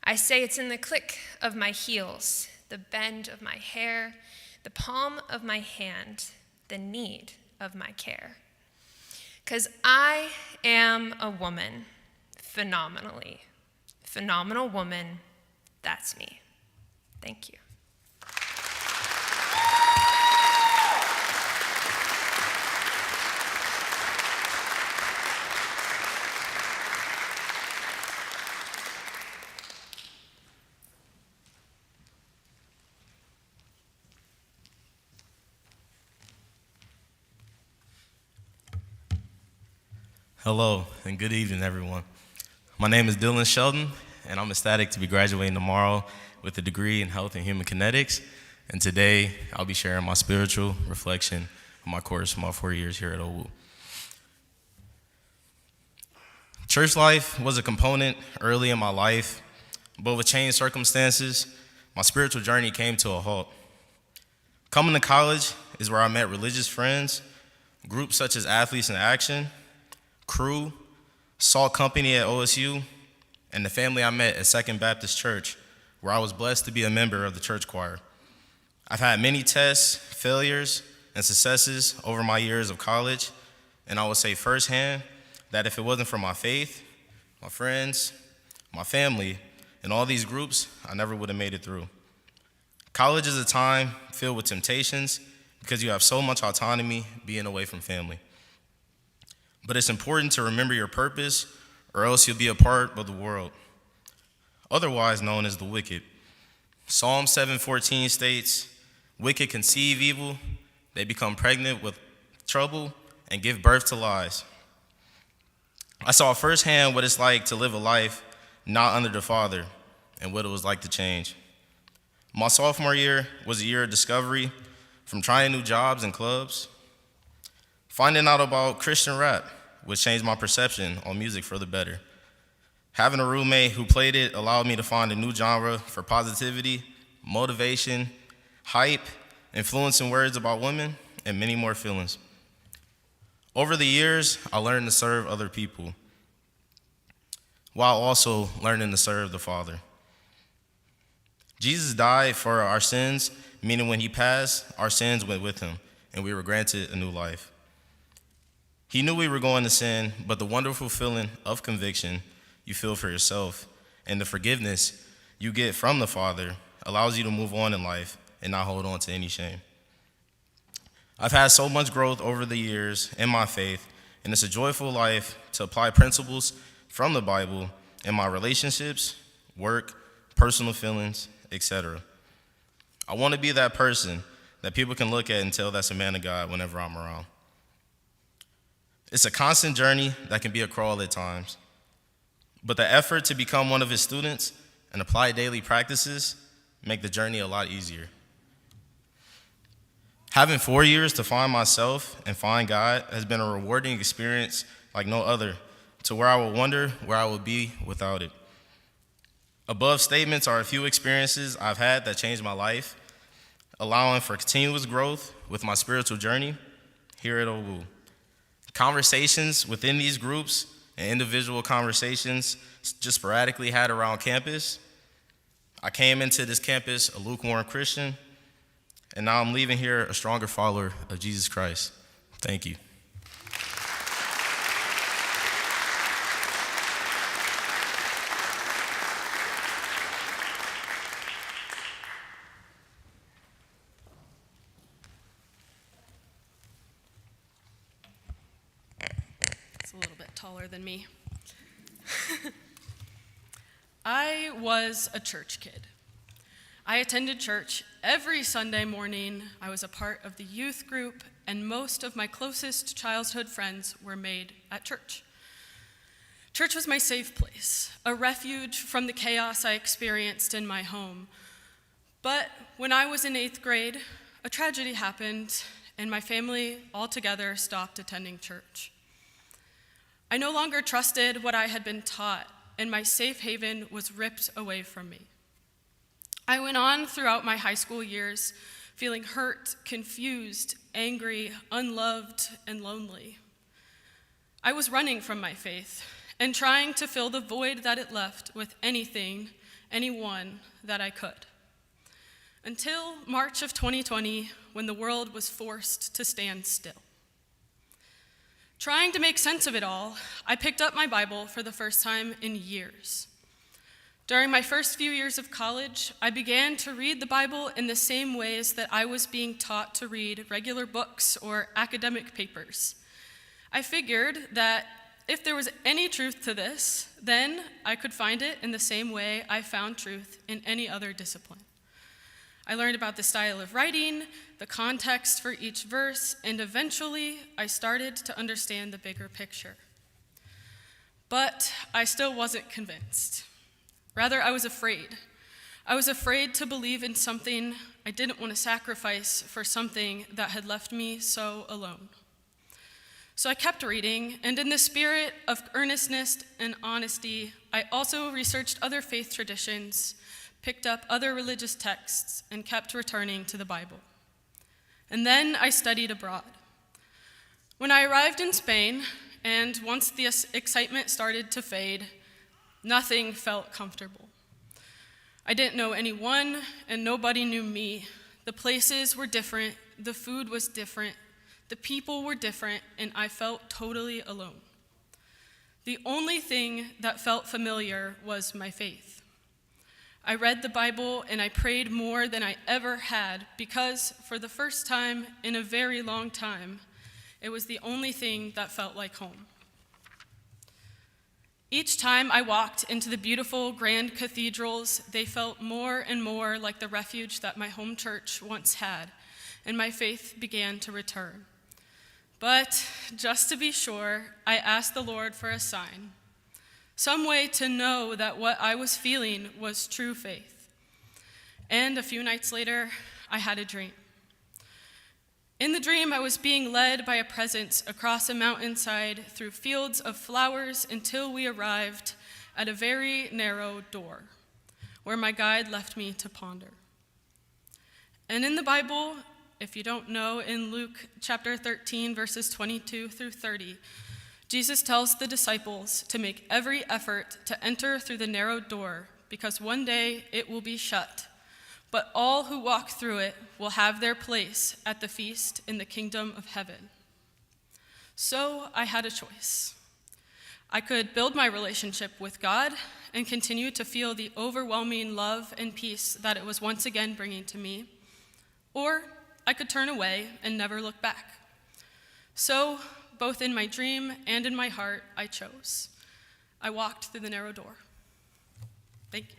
I say it's in the click of my heels, the bend of my hair, the palm of my hand, the need of my care. 'Cause I am a woman, phenomenally. Phenomenal woman, that's me. Thank you.
Hello, and good evening, everyone. My name is Dylan Sheldon, and I'm ecstatic to be graduating tomorrow with a degree in health and human kinetics. And today, I'll be sharing my spiritual reflection of my course for my 4 years here at OWU. Church life was a component early in my life, but with changed circumstances, my spiritual journey came to a halt. Coming to college is where I met religious friends, groups such as Athletes in Action, Crew, Salt Company at OSU, and the family I met at Second Baptist Church, where I was blessed to be a member of the church choir. I've had many tests, failures, and successes over my years of college, and I will say firsthand that if it wasn't for my faith, my friends, my family, and all these groups, I never would have made it through. College is a time filled with temptations because you have so much autonomy being away from family. But it's important to remember your purpose, or else you'll be a part of the world, otherwise known as the wicked. Psalm 7:14 states, "Wicked conceive evil, they become pregnant with trouble, and give birth to lies." I saw firsthand what it's like to live a life not under the Father, and what it was like to change. My sophomore year was a year of discovery, from trying new jobs and clubs, Finding out about Christian rap, which changed my perception on music for the better. Having a roommate who played it allowed me to find a new genre for positivity, motivation, hype, influencing words about women, and many more feelings. Over the years, I learned to serve other people while also learning to serve the Father. Jesus died for our sins, meaning when he passed, our sins went with him, and we were granted a new life. He knew we were going to sin, but the wonderful feeling of conviction you feel for yourself and the forgiveness you get from the Father allows you to move on in life and not hold on to any shame. I've had so much growth over the years in my faith, and it's a joyful life to apply principles from the Bible in my relationships, work, personal feelings, etc. I want to be that person that people can look at and tell that's a man of God whenever I'm around. It's a constant journey that can be a crawl at times, but the effort to become one of his students and apply daily practices make the journey a lot easier. Having 4 years to find myself and find God has been a rewarding experience like no other, to where I will wonder where I would be without it. Above statements are a few experiences I've had that changed my life, allowing for continuous growth with my spiritual journey here at OWU. Conversations within these groups and individual conversations just sporadically had around campus. I came into this campus a lukewarm Christian, and now I'm leaving here a stronger follower of Jesus Christ. Thank you.
It's a little bit taller than me. I was a church kid. I attended church every Sunday morning. I was a part of the youth group, and most of my closest childhood friends were made at church. Church was my safe place, a refuge from the chaos I experienced in my home. But when I was in 8th grade, a tragedy happened, and my family altogether stopped attending church. I no longer trusted what I had been taught, and my safe haven was ripped away from me. I went on throughout my high school years feeling hurt, confused, angry, unloved, and lonely. I was running from my faith and trying to fill the void that it left with anything, anyone that I could. Until March of 2020, when the world was forced to stand still. Trying to make sense of it all, I picked up my Bible for the first time in years. During my first few years of college, I began to read the Bible in the same ways that I was being taught to read regular books or academic papers. I figured that if there was any truth to this, then I could find it in the same way I found truth in any other discipline. I learned about the style of writing, the context for each verse, and eventually I started to understand the bigger picture. But I still wasn't convinced. Rather, I was afraid. I was afraid to believe in something I didn't want to sacrifice for something that had left me so alone. So I kept reading, and in the spirit of earnestness and honesty, I also researched other faith traditions, picked up other religious texts, and kept returning to the Bible. And then I studied abroad. When I arrived in Spain, and once the excitement started to fade, nothing felt comfortable. I didn't know anyone, and nobody knew me. The places were different, the food was different, the people were different, and I felt totally alone. The only thing that felt familiar was my faith. I read the Bible and I prayed more than I ever had because, for the first time in a very long time, it was the only thing that felt like home. Each time I walked into the beautiful grand cathedrals, they felt more and more like the refuge that my home church once had, and my faith began to return. But just to be sure, I asked the Lord for a sign, some way to know that what I was feeling was true faith. And a few nights later, I had a dream. In the dream, I was being led by a presence across a mountainside through fields of flowers until we arrived at a very narrow door, where my guide left me to ponder. And in the Bible, if you don't know, in Luke chapter 13, verses 22 through 30, Jesus tells the disciples to make every effort to enter through the narrow door, because one day it will be shut, but all who walk through it will have their place at the feast in the kingdom of heaven. So I had a choice. I could build my relationship with God and continue to feel the overwhelming love and peace that it was once again bringing to me, or I could turn away and never look back. So, both in my dream and in my heart, I chose. I walked through the narrow door. Thank you.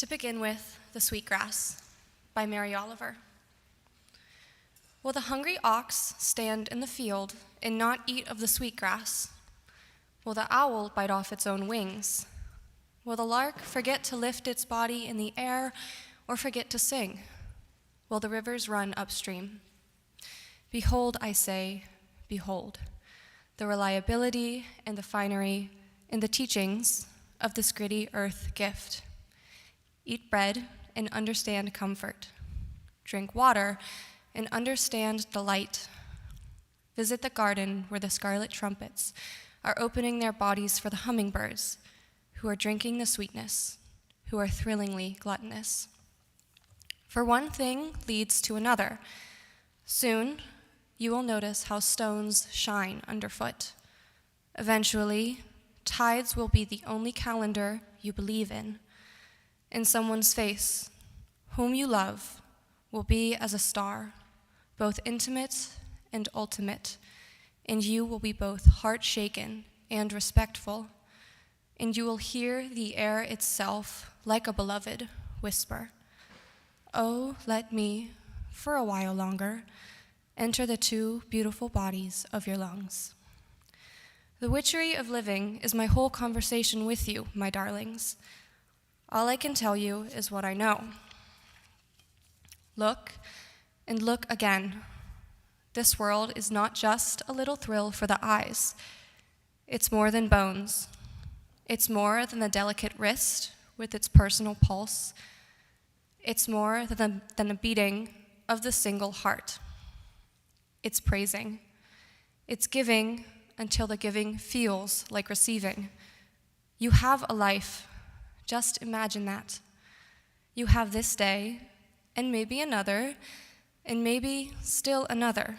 To begin with, The Sweetgrass by Mary Oliver. Will the hungry ox stand in the field and not eat of the sweetgrass? Will the owl bite off its own wings? Will the lark forget to lift its body in the air or forget to sing? Will the rivers run upstream? Behold, I say, behold, the reliability and the finery and the teachings of this gritty earth gift. Eat bread and understand comfort. Drink water and understand delight. Visit the garden where the scarlet trumpets are opening their bodies for the hummingbirds who are drinking the sweetness, who are thrillingly gluttonous. For one thing leads to another. Soon, you will notice how stones shine underfoot. Eventually, tides will be the only calendar you believe in. And someone's face, whom you love, will be as a star, both intimate and ultimate, and you will be both heart-shaken and respectful, and you will hear the air itself, like a beloved, whisper, "Oh, let me, for a while longer, enter the two beautiful bodies of your lungs." The witchery of living is my whole conversation with you, my darlings. All I can tell you is what I know. Look and look again. This world is not just a little thrill for the eyes. It's more than bones. It's more than the delicate wrist with its personal pulse. It's more than the beating of the single heart. It's praising. It's giving until the giving feels like receiving. You have a life. Just imagine that. You have this day, and maybe another, and maybe still another.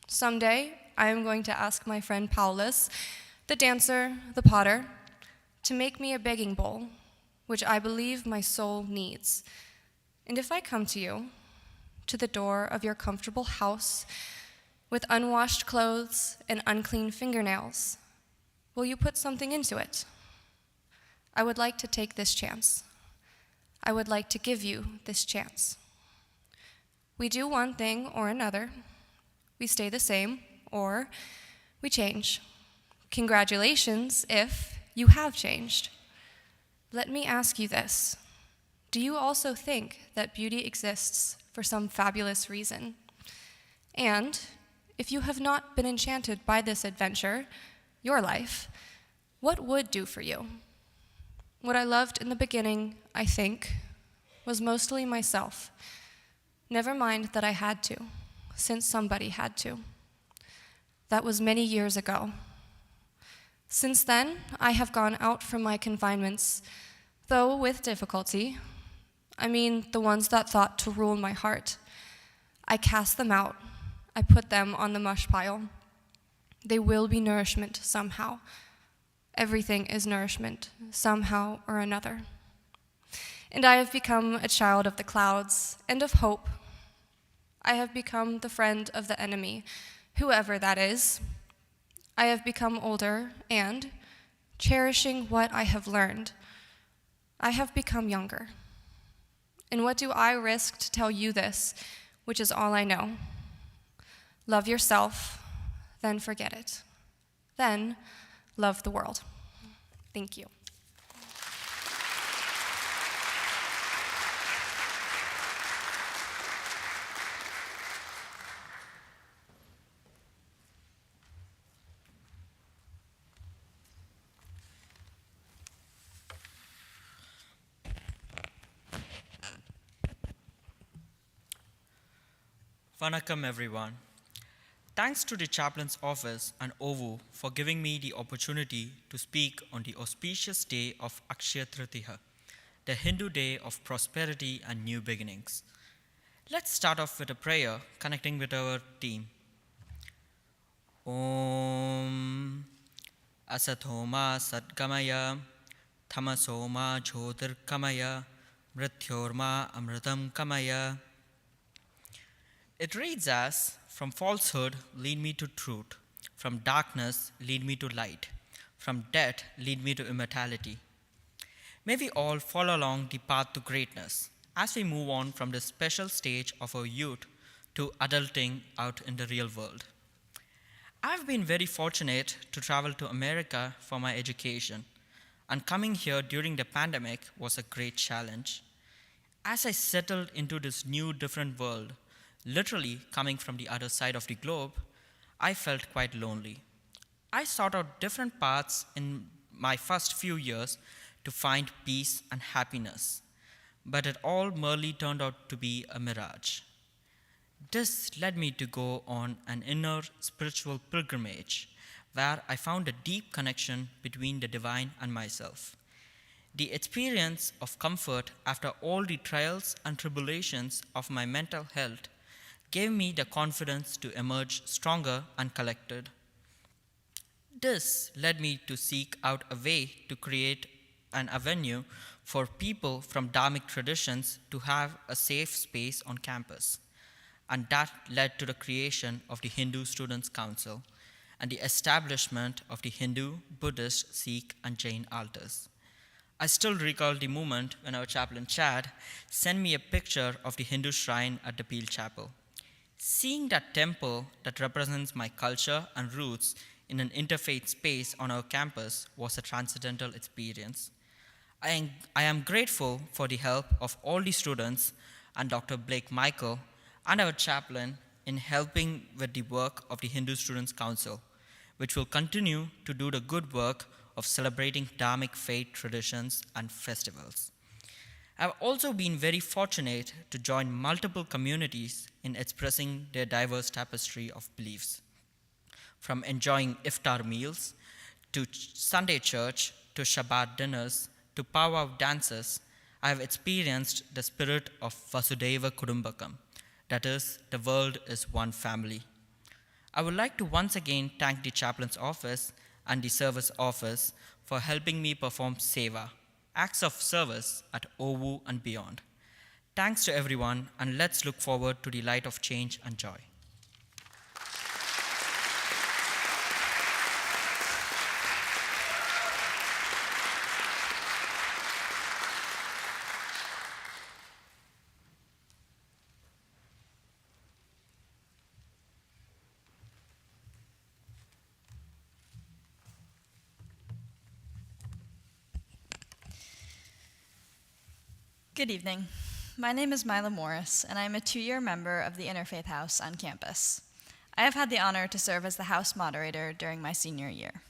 Someday, I am going to ask my friend Paulus, the dancer, the potter, to make me a begging bowl, which I believe my soul needs. And if I come to you, to the door of your comfortable house, with unwashed clothes and unclean fingernails, will you put something into it? I would like to take this chance. I would like to give you this chance. We do one thing or another. We stay the same, or we change. Congratulations if you have changed. Let me ask you this. Do you also think that beauty exists for some fabulous reason? And if you have not been enchanted by this adventure, your life, what would do for you? What I loved in the beginning, I think, was mostly myself. Never mind that I had to, since somebody had to. That was many years ago. Since then, I have gone out from my confinements, though with difficulty. I mean, the ones that thought to rule my heart. I cast them out. I put them on the mush pile. They will be nourishment somehow. Everything is nourishment, somehow or another. And I have become a child of the clouds and of hope. I have become the friend of the enemy, whoever that is. I have become older and, cherishing what I have learned, I have become younger. And what do I risk to tell you this, which is all I know? Love yourself, then forget it. Then love the world. Thank you.
Vanakkam everyone. Thanks to the chaplain's office and OVU for giving me the opportunity to speak on the auspicious day of Akshaya Tritiya, the Hindu day of prosperity and new beginnings. Let's start off with a prayer connecting with our theme. Om Asathoma Sadgamaya Tamasoma Jyotirkamaya Mrityorma Amritam Kamaya. It reads as, from falsehood, lead me to truth. From darkness, lead me to light. From death, lead me to immortality. May we all follow along the path to greatness as we move on from this special stage of our youth to adulting out in the real world. I've been very fortunate to travel to America for my education, and coming here during the pandemic was a great challenge. As I settled into this new, different world, literally coming from the other side of the globe, I felt quite lonely. I sought out different paths in my first few years to find peace and happiness, but it all merely turned out to be a mirage. This led me to go on an inner spiritual pilgrimage where I found a deep connection between the divine and myself. The experience of comfort after all the trials and tribulations of my mental health gave me the confidence to emerge stronger and collected. This led me to seek out a way to create an avenue for people from dharmic traditions to have a safe space on campus. And that led to the creation of the Hindu Students' Council and the establishment of the Hindu, Buddhist, Sikh, and Jain altars. I still recall the moment when our chaplain Chad sent me a picture of the Hindu shrine at the Peel Chapel. Seeing that temple that represents my culture and roots in an interfaith space on our campus was a transcendental experience. I am grateful for the help of all the students and Dr. Blake Michael and our chaplain in helping with the work of the Hindu Students' Council, which will continue to do the good work of celebrating dharmic faith traditions and festivals. I've also been very fortunate to join multiple communities in expressing their diverse tapestry of beliefs. From enjoying iftar meals, to Sunday church, to Shabbat dinners, to powwow dances, I have experienced the spirit of Vasudhaiva Kudumbakam, that is, the world is one family. I would like to once again thank the chaplain's office and the service office for helping me perform seva, acts of service at OVU and beyond. Thanks to everyone, and let's look forward to the light of change and joy.
Good evening. My name is Mila Morris, and I am a 2-year member of the Interfaith House on campus. I have had the honor to serve as the house moderator during my senior year.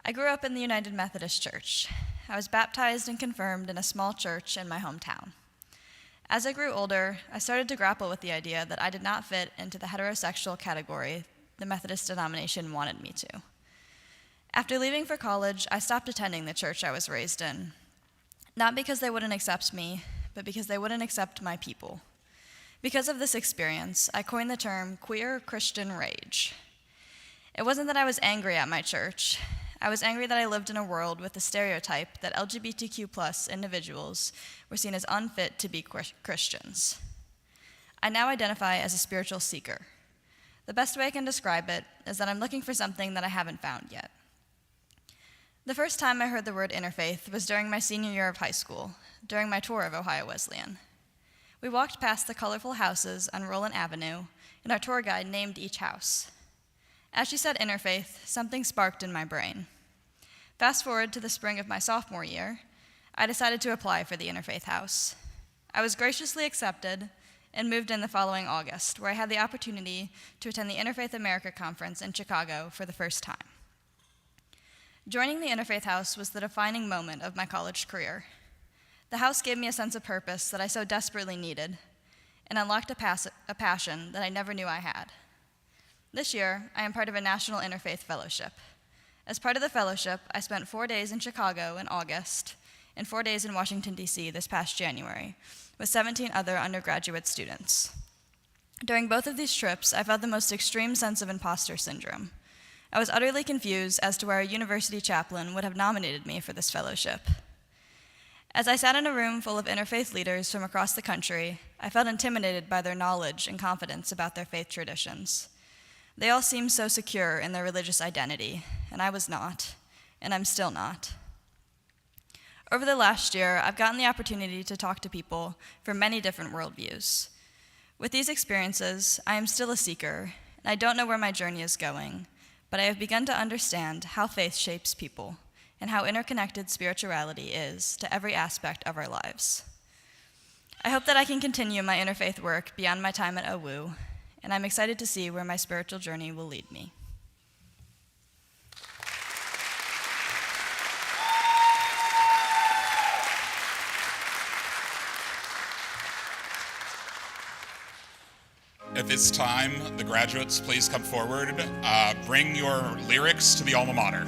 I grew up in the United Methodist Church. I was baptized and confirmed in a small church in my hometown. As I grew older, I started to grapple with the idea that I did not fit into the heterosexual category the Methodist denomination wanted me to. After leaving for college, I stopped attending the church I was raised in. Not because they wouldn't accept me, but because they wouldn't accept my people. Because of this experience, I coined the term queer Christian rage. It wasn't that I was angry at my church. I was angry that I lived in a world with the stereotype that LGBTQ+ individuals were seen as unfit to be Christians. I now identify as a spiritual seeker. The best way I can describe it is that I'm looking for something that I haven't found yet. The first time I heard the word interfaith was during my senior year of high school, during my tour of Ohio Wesleyan. We walked past the colorful houses on Roland Avenue, and our tour guide named each house. As she said interfaith, something sparked in my brain. Fast forward to the spring of my sophomore year, I decided to apply for the Interfaith House. I was graciously accepted and moved in the following August, where I had the opportunity to attend the Interfaith America Conference in Chicago for the first time. Joining the Interfaith House was the defining moment of my college career. The house gave me a sense of purpose that I so desperately needed, and unlocked a passion that I never knew I had. This year, I am part of a National Interfaith Fellowship. As part of the fellowship, I spent 4 days in Chicago in August and 4 days in Washington, D.C. this past January, with 17 other undergraduate students. During both of these trips, I felt the most extreme sense of imposter syndrome. I was utterly confused as to why a university chaplain would have nominated me for this fellowship. As I sat in a room full of interfaith leaders from across the country, I felt intimidated by their knowledge and confidence about their faith traditions. They all seemed so secure in their religious identity, and I was not, and I'm still not. Over the last year, I've gotten the opportunity to talk to people from many different worldviews. With these experiences, I am still a seeker, and I don't know where my journey is going, but I have begun to understand how faith shapes people and how interconnected spirituality is to every aspect of our lives. I hope that I can continue my interfaith work beyond my time at OWU, and I'm excited to see where my spiritual journey will lead me.
At this time, the graduates, please come forward. Bring your lyrics to the alma mater.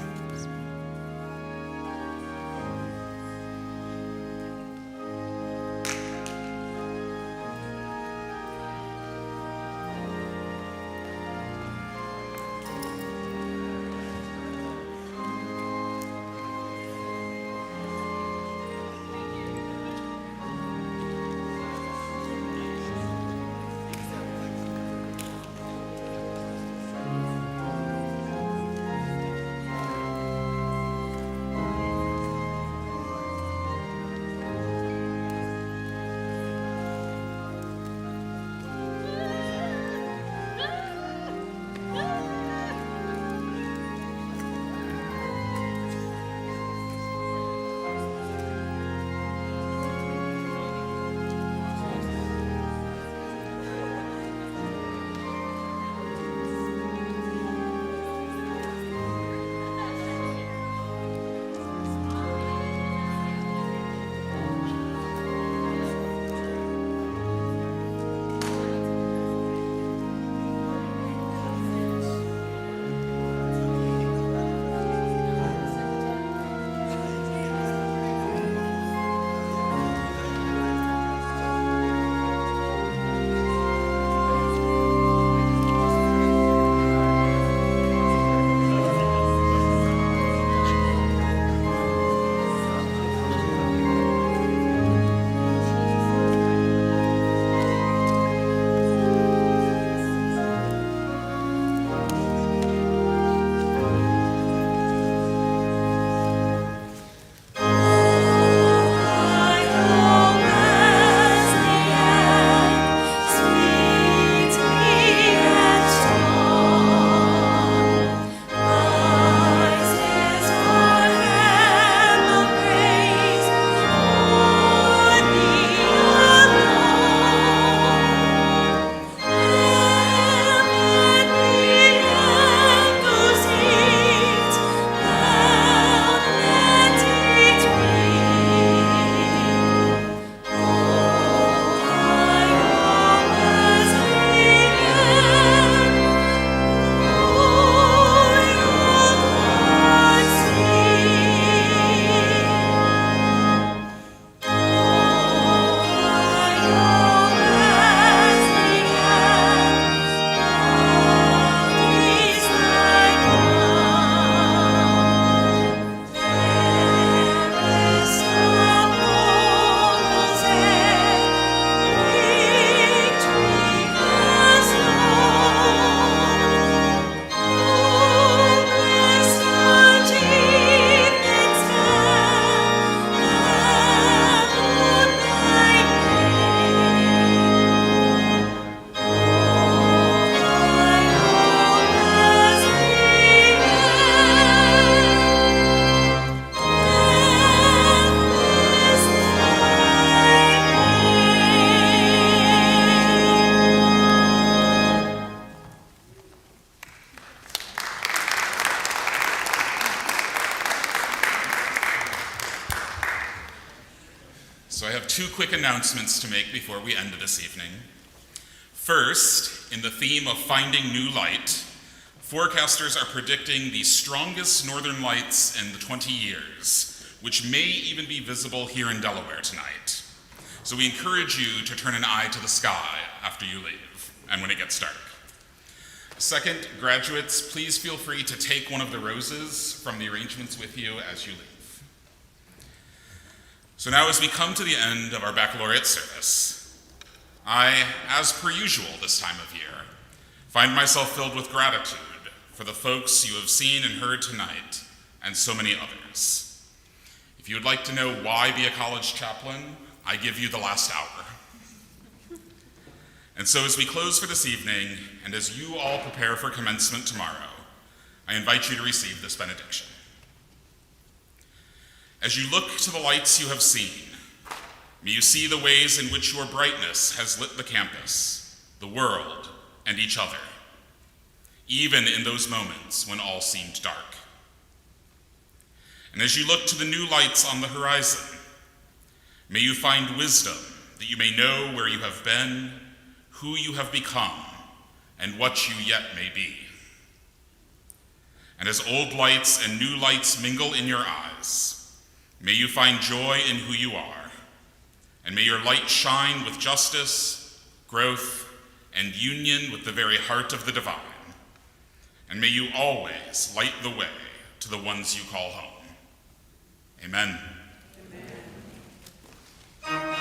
So I have two quick announcements to make before we end this evening. First, in the theme of finding new light, forecasters are predicting the strongest northern lights in the 20 years, which may even be visible here in Delaware tonight. So we encourage you to turn an eye to the sky after you leave and when it gets dark. Second, graduates, please feel free to take one of the roses from the arrangements with you as you leave. So now as we come to the end of our baccalaureate service, I, as per usual this time of year, find myself filled with gratitude for the folks you have seen and heard tonight, and so many others. If you would like to know why be a college chaplain, I give you the last hour. And so as we close for this evening, and as you all prepare for commencement tomorrow, I invite you to receive this benediction. As you look to the lights you have seen, may you see the ways in which your brightness has lit the campus, the world, and each other, even in those moments when all seemed dark. And as you look to the new lights on the horizon, may you find wisdom that you may know where you have been, who you have become, and what you yet may be. And as old lights and new lights mingle in your eyes, may you find joy in who you are, and may your light shine with justice, growth, and union with the very heart of the divine. And may you always light the way to the ones you call home. Amen.
Amen.